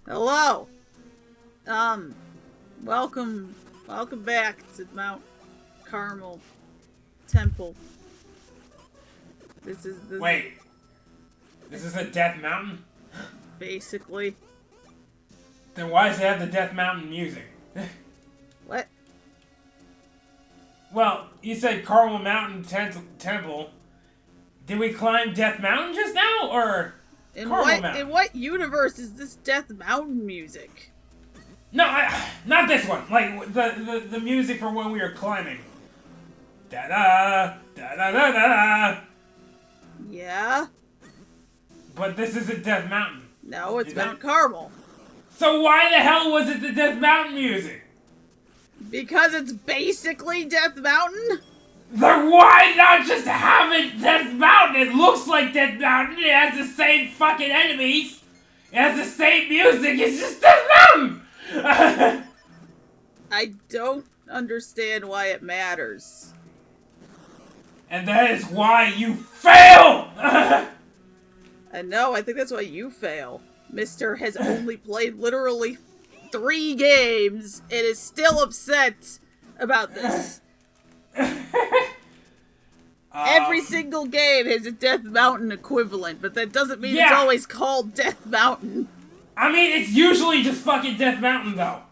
Hello. Welcome back to Mount Carmel Temple. This is Wait. This is a Death Mountain? basically. Then why does it have the Death Mountain music? What? Well, you said Carmel Mountain Temple. Did we climb Death Mountain just now, or Carmel Mountain? In what universe is this Death Mountain music? No, not this one. Like the music for when we were climbing. Da da da da da da. Yeah. But this isn't Death Mountain. No, it's Mount Carmel. So why the hell was it the Death Mountain music? Because it's basically Death Mountain? Then why not just have it Death Mountain? It looks like Death Mountain. It has the same fucking enemies. It has the same music. It's just Death Mountain. I don't understand why it matters. And that is why you fail! And no, I think that's why you fail. Mister has only played literally 3 games and is still upset about this. Every single game has a Death Mountain equivalent, but that doesn't mean it's always called Death Mountain. I mean, it's usually just fucking Death Mountain, though.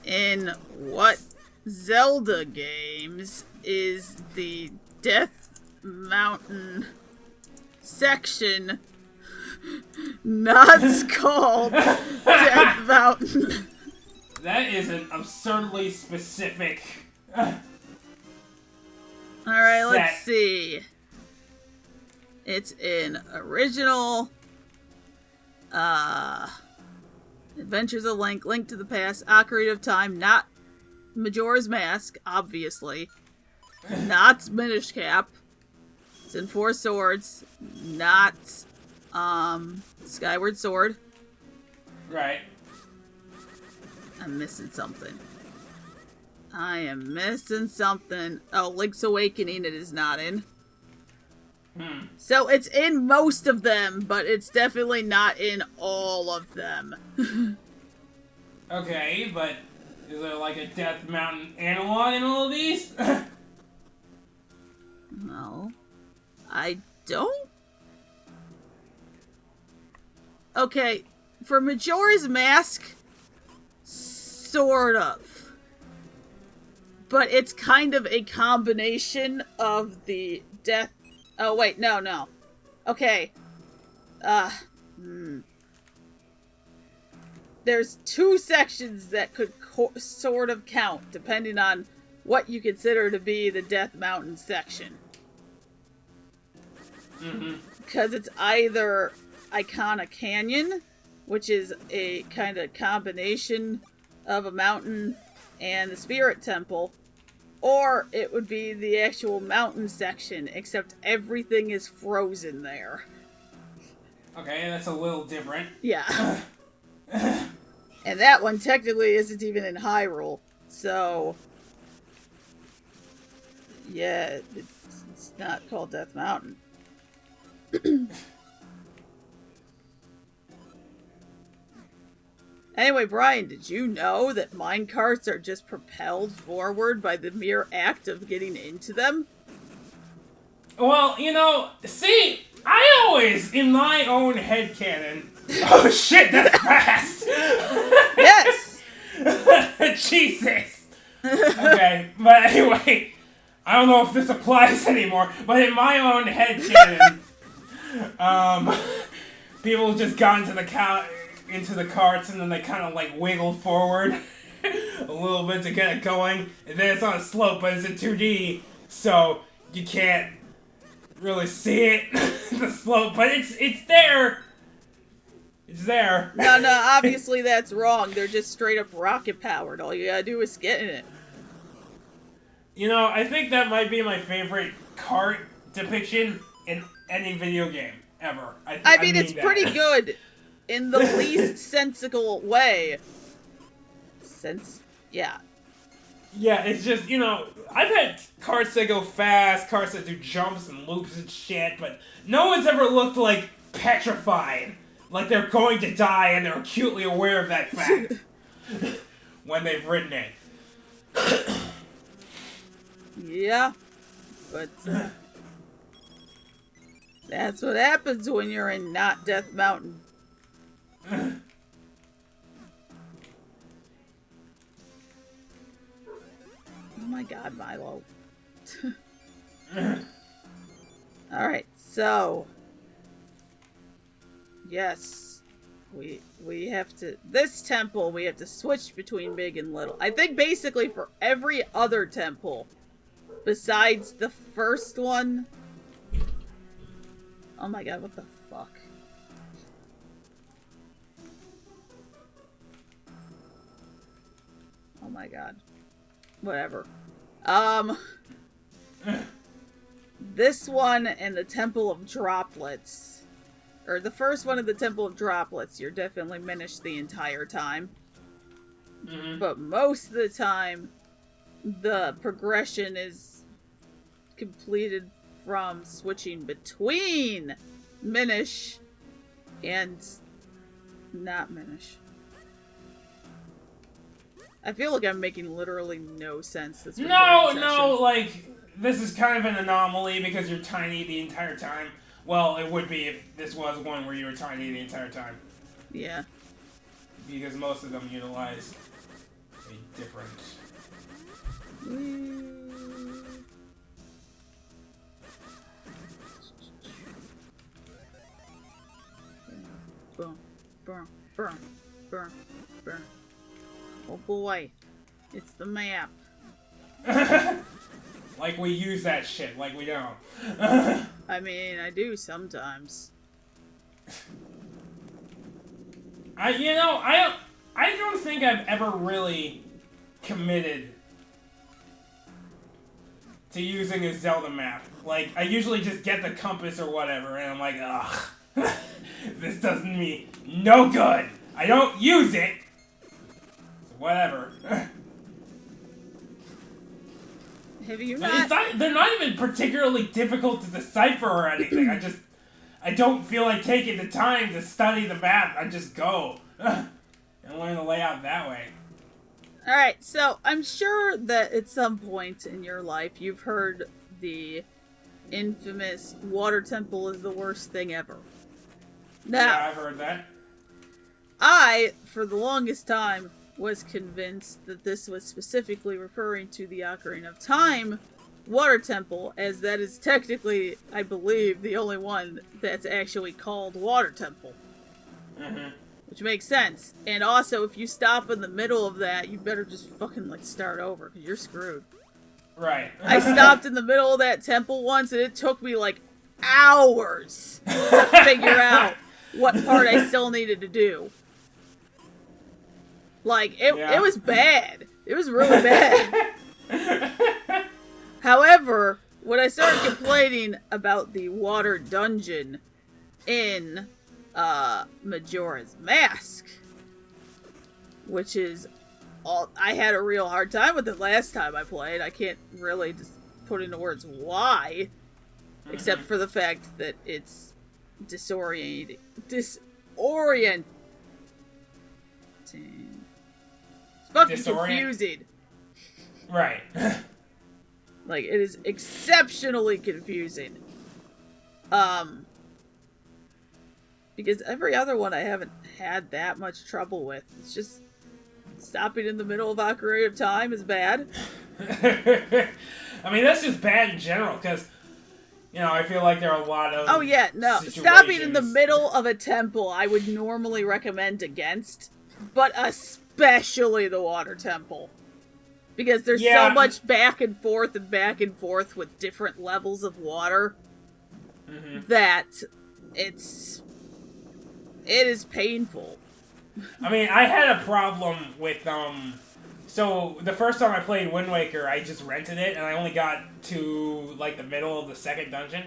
In what Zelda games is the Death Mountain section not called Death Mountain? That is an absurdly specific. Alright, let's see. It's in original, Adventures of Link, Link to the Past, Ocarina of Time, not Majora's Mask, obviously, not Minish Cap, it's in Four Swords, not, Skyward Sword. Right. I'm missing something. I am missing something. Oh, Link's Awakening it is not in. So it's in most of them, but it's definitely not in all of them. Okay, but is there like a Death Mountain analog in all of these? No. I don't? Okay, for Majora's Mask, sort of. But it's kind of a combination of the Death... Oh, wait, no. Okay. There's 2 sections that could sort of count, depending on what you consider to be the Death Mountain section. Because it's either Icona Canyon, which is a kind of combination of a mountain and the Spirit Temple, or it would be the actual mountain section, except everything is frozen there. Okay, that's a little different. Yeah. And that one technically isn't even in Hyrule, so... Yeah, it's not called Death Mountain. Anyway, Brian, did you know that minecarts are just propelled forward by the mere act of getting into them? Well, see, I always, in my own headcanon... Oh shit, that's fast! Yes! Jesus! Okay, but anyway, I don't know if this applies anymore, but in my own headcanon, people just got into the carts and then they kind of like wiggled forward a little bit to get it going, and then it's on a slope, but it's in 2D, so you can't really see it, the slope, but it's there. It's there. No, obviously that's wrong. They're just straight up rocket powered. All you gotta do is get in it. I think that might be my favorite cart depiction in any video game ever. I mean it's pretty good in the least sensical way. Yeah. Yeah, it's just, I've had carts that go fast, carts that do jumps and loops and shit, but no one's ever looked like petrified. Like they're going to die and they're acutely aware of that fact. When they've written it. Yeah. But, that's what happens when you're in Not Death Mountain. Oh my god, Milo. Alright, so... Yes. We have to... This temple, we have to switch between big and little. I think basically for every other temple, besides the first one... Oh my god, what the fuck? Oh my god. Whatever. This one and the Temple of Droplets. Or the first one of the Temple of Droplets, you're definitely Minish the entire time. Mm-hmm. But most of the time, the progression is completed from switching between Minish and not Minish. I feel like I'm making literally no sense this recording session. Like, this is kind of an anomaly because you're tiny the entire time. Well, it would be if this was one where you were tiny the entire time. Yeah. Because most of them utilize a different... Boom, boom, boom, boom, boom. Oh boy, it's the map. Like we use that shit, like we don't. I mean, I do sometimes. I don't think I've ever really committed to using a Zelda map. Like, I usually just get the compass or whatever, and I'm like, ugh, this does me no good. I don't use it. So whatever. Have you not? They're not even particularly difficult to decipher or anything. I don't feel like taking the time to study the map. I just go and learn the layout that way. Alright, so I'm sure that at some point in your life you've heard the infamous water temple is the worst thing ever. Now, Yeah, I've heard that. I, for the longest time, was convinced that this was specifically referring to the Ocarina of Time water temple, as that is technically, I believe, the only one that's actually called water temple. Mm-hmm. Which makes sense. And also, if you stop in the middle of that, you better just fucking, like, start over, because you're screwed. Right. I stopped in the middle of that temple once, and it took me, like, hours to figure out what part I still needed to do. Like, it was bad. It was really bad. However, when I started complaining about the water dungeon in Majora's Mask, which is all, I had a real hard time with it last time I played. I can't really just put into words why, except for the fact that it's disorienting. It's fucking confusing. Right. Like, it is exceptionally confusing. Because every other one I haven't had that much trouble with. It's just stopping in the middle of Ocarina of Time is bad. I mean, that's just bad in general, because, you know, I feel like there are a lot of Stopping in the middle of a temple I would normally recommend against, but especially the water temple. Because there's so much back and forth with different levels of water that it is painful. I mean, I had a problem with, so the first time I played Wind Waker, I just rented it, and I only got to, like, the middle of the second dungeon.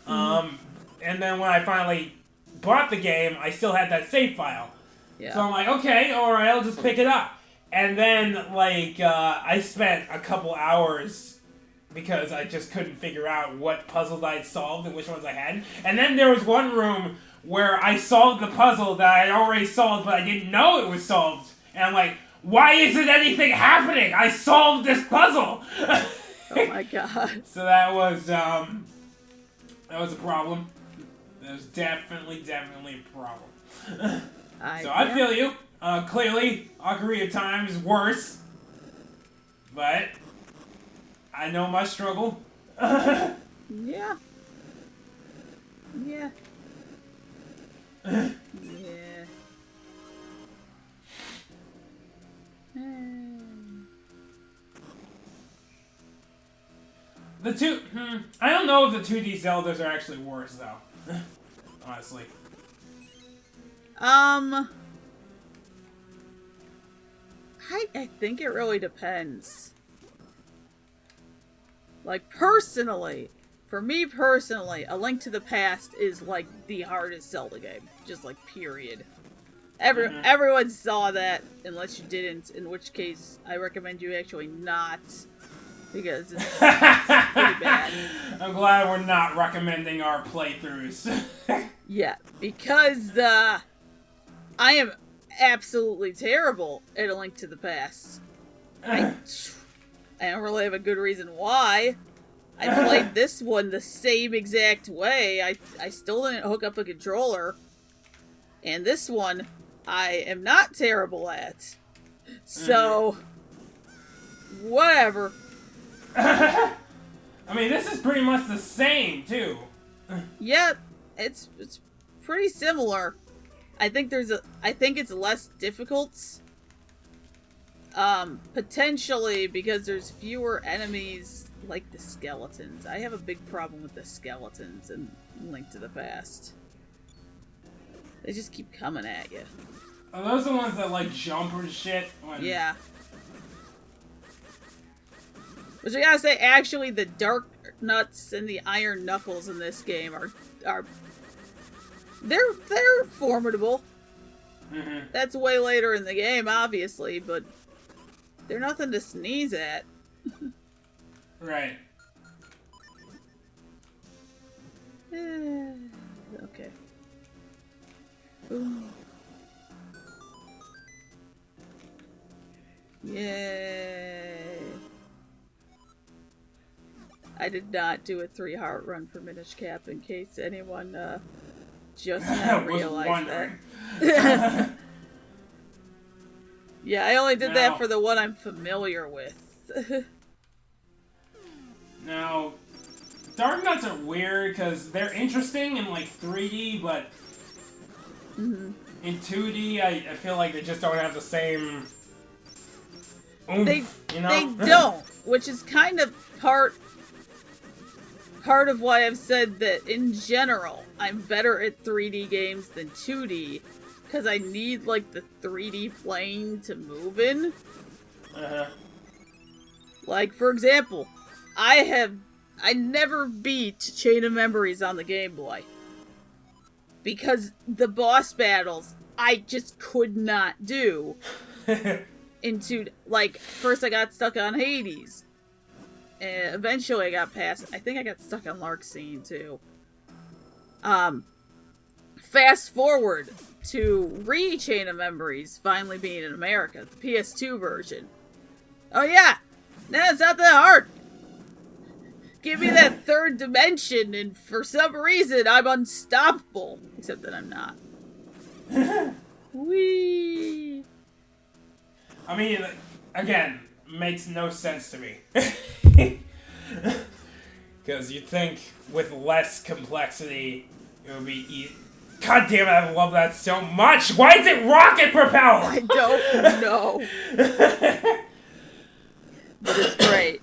And then when I finally bought the game, I still had that save file. Yeah. So I'm like, okay, alright, I'll just pick it up. And then, like, I spent a couple hours because I just couldn't figure out what puzzles I'd solved and which ones I hadn't. And then there was one room where I solved the puzzle that I had already solved, but I didn't know it was solved. And I'm like, why isn't anything happening? I solved this puzzle! Oh my god. So that was a problem. That was definitely a problem. I feel you. Clearly, Ocarina of Time is worse. But I know my struggle. Yeah. Yeah. Yeah. I don't know if the 2D Zeldas are actually worse, though. Honestly. I think it really depends. Like, personally, for me personally, A Link to the Past is, like, the hardest Zelda game. Just, like, period. Everyone saw that, unless you didn't, in which case, I recommend you actually not, because it's pretty bad. I'm glad we're not recommending our playthroughs. Yeah, because, I am absolutely terrible at A Link to the Past. I don't really have a good reason why. I played this one the same exact way. I still didn't hook up a controller. And this one, I am not terrible at. So, whatever. I mean, this is pretty much the same, too. Yeah, it's pretty similar. I think it's less difficult. Potentially because there's fewer enemies like the skeletons. I have a big problem with the skeletons in Link to the Past. They just keep coming at you. Are those the ones that, like, jump or shit? Yeah. Which I gotta say, actually, the Dark Nuts and the Iron Knuckles in this game are they're formidable. Mm-hmm. That's way later in the game, obviously, but they're nothing to sneeze at. Right. Okay. Ooh. Yay. I did not do a 3-heart run for Minish Cap, in case anyone just now realized that. Yeah, I only did that for the one I'm familiar with. Now, Dark Nuts are weird because they're interesting in, like, 3D, but in 2D, I feel like they just don't have the same oomph, you know? They don't, which is kind of part of why I've said that, in general, I'm better at 3D games than 2D, because I need, like, the 3D plane to move in. Like, for example, I never beat Chain of Memories on the Game Boy. Because the boss battles, I just could not do. Like, first I got stuck on Hades. And eventually I got past, I think I got stuck on Larkscene, too. Fast forward to Chain of Memories finally being in America, the PS2 version. Oh yeah! No, it's not that hard! Give me that third dimension, and for some reason, I'm unstoppable. Except that I'm not. Whee! I mean, again, makes no sense to me. Because you'd think with less complexity, it would be easy. God damn it, I love that so much! Why is it rocket propelled? I don't know. But it's great.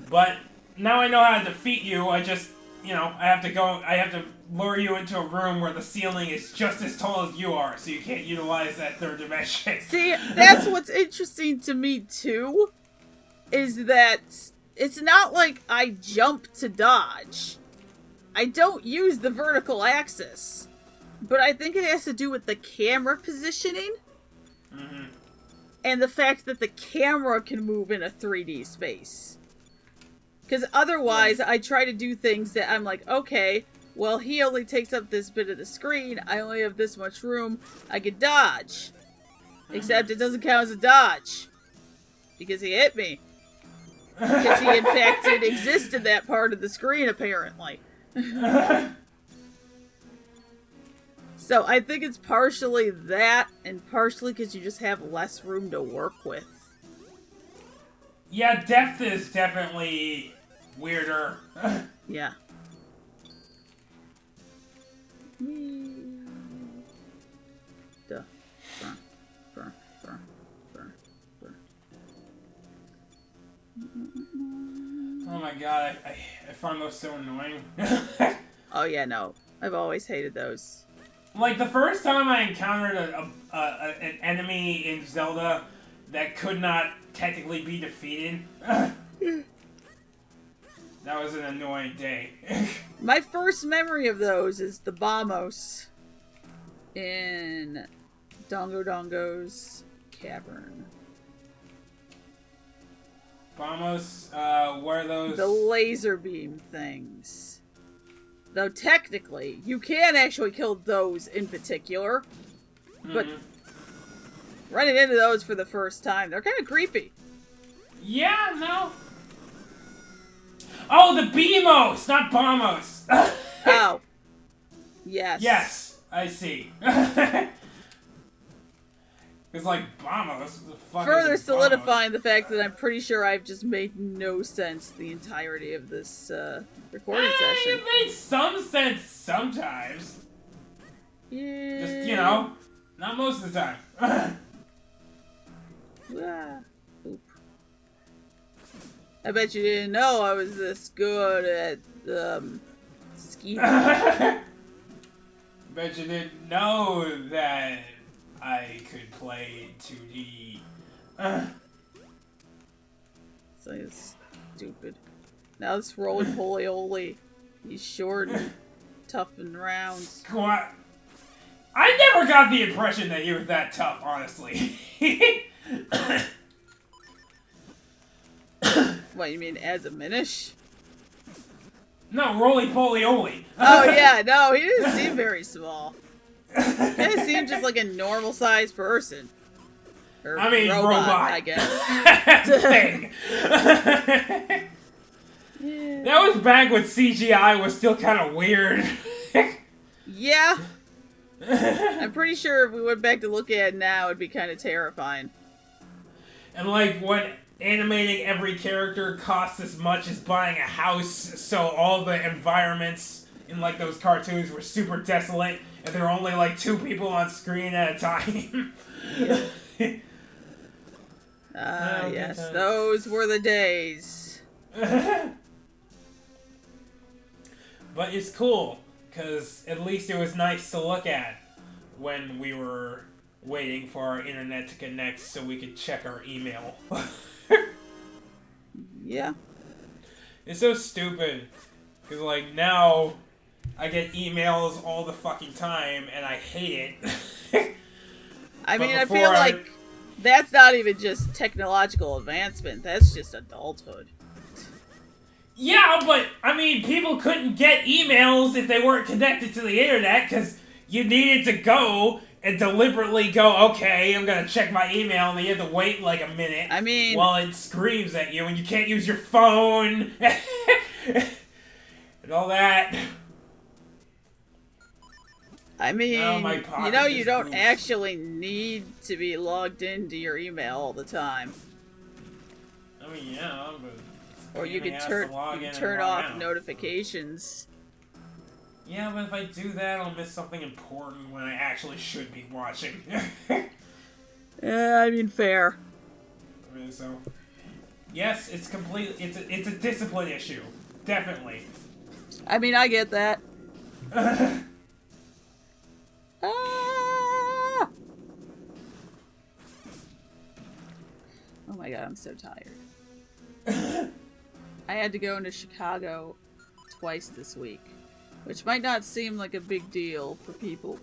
But now I know how to defeat you. I just, I have to lure you into a room where the ceiling is just as tall as you are, so you can't utilize that third dimension. See, that's what's interesting to me, too, is that it's not like I jump to dodge. I don't use the vertical axis. But I think it has to do with the camera positioning. And the fact that the camera can move in a 3D space. Because otherwise, I try to do things that I'm like, okay, well, he only takes up this bit of the screen. I only have this much room. I can dodge. Except it doesn't count as a dodge. Because he hit me. Because he, in fact, did exist in that part of the screen, apparently. So I think it's partially that, and partially because you just have less room to work with. Yeah, depth is definitely weirder. Yeah. Duh. Burr. Burr. Burr. Burr. Burr. Oh my god, I find those so annoying. Oh yeah, no. I've always hated those. Like, the first time I encountered an enemy in Zelda that could not technically be defeated, that was an annoying day. My first memory of those is the Bombos in Dongo Dongo's cavern. Vamos, what are those? The laser beam things. Though technically, you can actually kill those in particular. But running into those for the first time, they're kind of creepy. Yeah, no. Oh, the Beamos, not Bombos. Oh. Yes. Yes, I see. It's like Bombos. The fuck Further is solidifying the fact that I'm pretty sure I've just made no sense the entirety of this recording session. It made some sense sometimes. Yeah. Just, you know, not most of the time. Ah. Oop. I bet you didn't know I was this good at ski. Bet you didn't know that I could play 2D. So it's stupid. Now this roly poly oly. He's short and tough and round. What? I never got the impression that you were that tough, honestly. What, you mean as a Minish? No, roly poly oly. Oh yeah, no, he doesn't seem very small. He kind of seemed just like a normal sized person. Or I mean, robot. I guess. Thing. Yeah. That was back when CGI was still kind of weird. Yeah. I'm pretty sure if we went back to look at it now, it'd be kind of terrifying. And like when animating every character costs as much as buying a house, so all the environments in like those cartoons were super desolate, and there were only like 2 people on screen at a time. Yes, those were the days. But it's cool, because at least it was nice to look at when we were waiting for our internet to connect so we could check our email. Yeah. It's so stupid, because like now I get emails all the fucking time and I hate it. I mean, I feel like that's not even just technological advancement, that's just adulthood. Yeah, but, I mean, people couldn't get emails if they weren't connected to the internet, because you needed to go and deliberately go, okay, I'm gonna check my email, and then you have to wait like a minute. I mean, while it screams at you, and you can't use your phone, and all that. I mean, pocket you know, you don't moves. actually need to be logged into your email all the time. I mean, yeah, but... Or you can turn off notifications. Yeah, but if I do that, I'll miss something important when I actually should be watching. Yeah, I mean, fair. I mean, so... Yes, it's it's a discipline issue. Definitely. I mean, I get that. Ah! Oh my god, I'm so tired. I had to go into Chicago twice this week, which might not seem like a big deal for people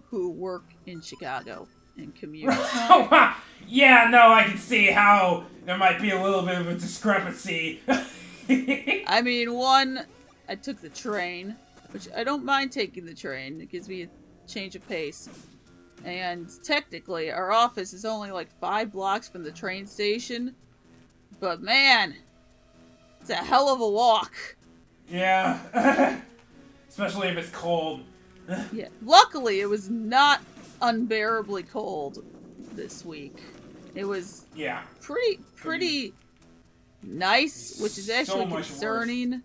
who work in Chicago and commute. Oh, wow. Yeah, no, I can see how there might be a little bit of a discrepancy. I mean, one, I took the train, which I don't mind taking the train. It gives me a change of pace. And technically, our office is only like 5 blocks from the train station. But man, it's a hell of a walk. Yeah. Especially if it's cold. Yeah. Luckily, it was not unbearably cold this week. It was pretty nice, which is actually concerning.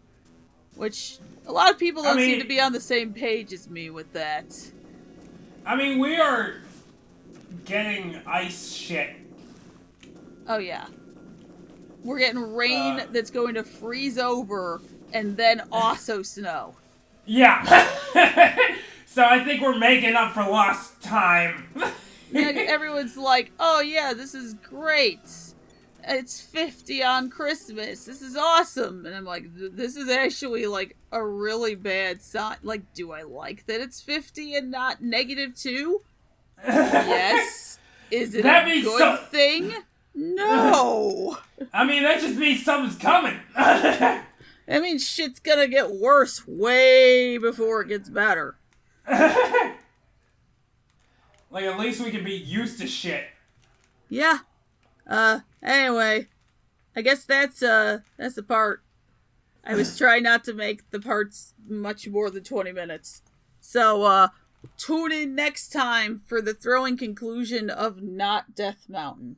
Which a lot of people don't seem to be on the same page as me with that. I mean, we are getting ice shit. Oh yeah. We're getting rain that's going to freeze over and then also snow. Yeah. So I think we're making up for lost time. Yeah, everyone's like, oh yeah, this is great. It's 50 on Christmas. This is awesome. And I'm like, this is actually like a really bad sign. Like, do I like that it's 50 and not -2? Yes. Is it a good thing? No. I mean, that just means something's coming. I mean, shit's gonna get worse way before it gets better. Like, at least we can be used to shit. Yeah. Anyway. I guess that's the part. I was trying not to make the parts much more than 20 minutes. So, tune in next time for the thrilling conclusion of Not Death Mountain.